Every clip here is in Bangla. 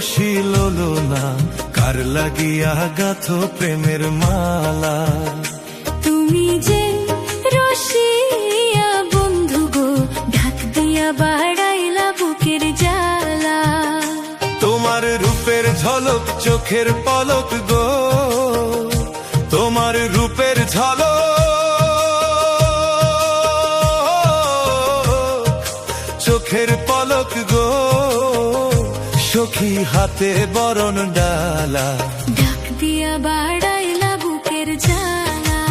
রূপসী ললনা, কার লাগিয়া গাথো প্রেমের মালা। তুমি যে রসিয়া বন্ধু গো, ঢাক দিয়া বাড়াইলা বুকের জ্বালা। তোমার রূপের ঝলক চোখের পলক গো, তোমার রূপের ঝলক চোখের পলক গো, সখী হাতে বরণ ডালা। ঢাক দিয়া বাড়াইলা বুকের জ্বালা।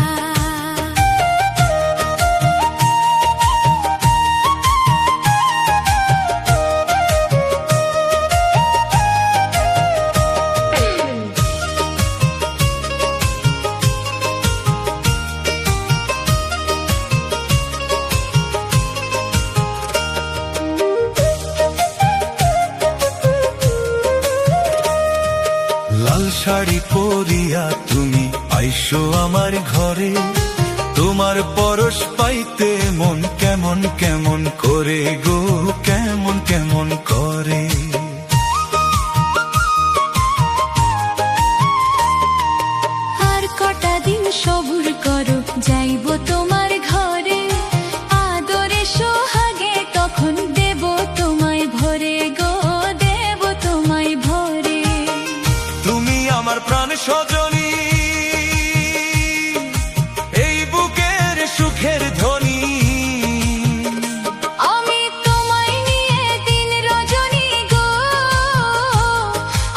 লাল শাড়ি পরিয়া তুমি আইসো আমার ঘরে, তোমার পরশ পাইতে মন কেমন কেমন করে গো, কেমন কেমন করে। আর কটা দিন সবুর করো, যাইব তোমার ঘরে। আদরে সোহাগে তখন দেব তোমায় ভরে গো, দেব তোমায় ভরে। তুমি আমার প্রাণ সজনী, এই বুকের সুখের ধ্বনি। আমি তোমায় নিয়ে দিন রজনী গো,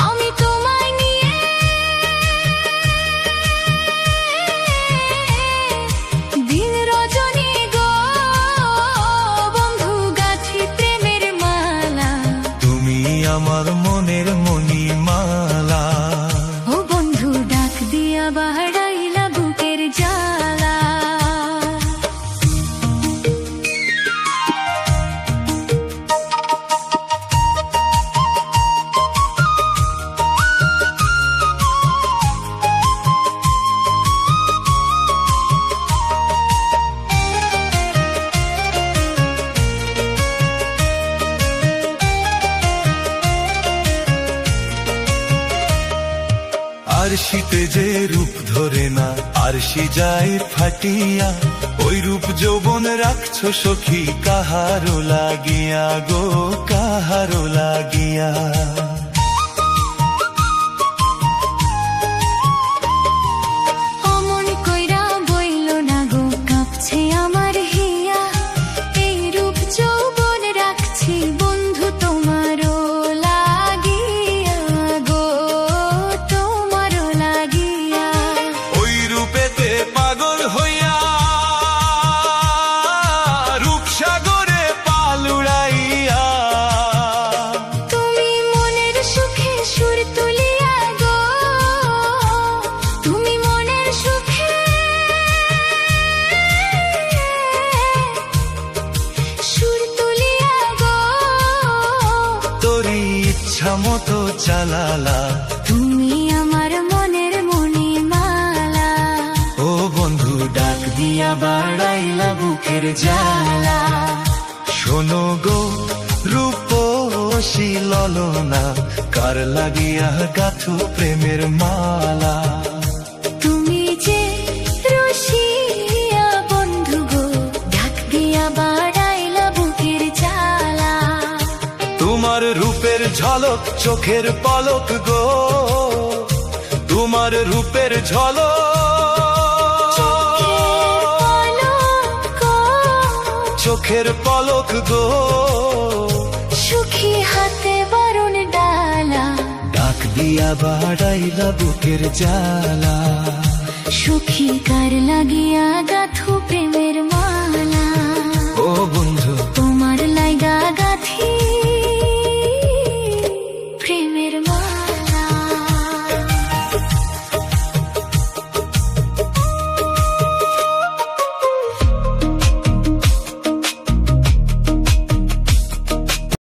আমি তোমায় নিয়ে দিন রজনী গো, বন্ধু গাছি প্রেমের মালা। তুমি আমার মনের মণিমালা। ও বন্ধু ডাক দিয়া বাড়াইলা বুকের জ্বালা। আরশিতে যে রূপ ধরে না, আরশি যায় ফাটিয়া। ওই রূপ যৌবন রাখছো সখী কাহারো লাগিয়া গো, কাহারো লাগিয়া। অমন কইরা বইল না গো, কাঁপছে আমার হিয়া। এই রূপ যৌবন রাখছি বন্ধু তোমারও লাগিয়া গো, তোমারও লাগিয়া। ওই রূপেতে পাগল হইয়া রূপসাগরে পাল উড়াইয়া। তুমি মনের সুখে সুর তুলিয়া গো, তুমি মনের সুখে সুর তুলিয়া গো, তোরই ইচ্ছা মতো চালালা। তুমি আমার মনের মণিমালা। ও বন্ধু ডাক দিয়া বাড়াইলা বুকের জ্বালা। শোনো গো রূপসী ললনা, কার লাগিয়া গাথো প্রেমের মালা। তুমি যে রসিয়া বন্ধু গো, ঢাক দিয়া বাড়াইলা বুকের জ্বালা। তোমার রূপের ঝলক চোখের পলক গো, তোমার রূপের ঝলক চোখের পলক গো, সুখী হাতে বরণ ডালা। ডাক দিয়া বাড়াইলা বুকের জ্বালা। সুখী কার লাগিয়া গাথু প্রেমের মালা। ও বন্ধু তোমার লাইগা গাথি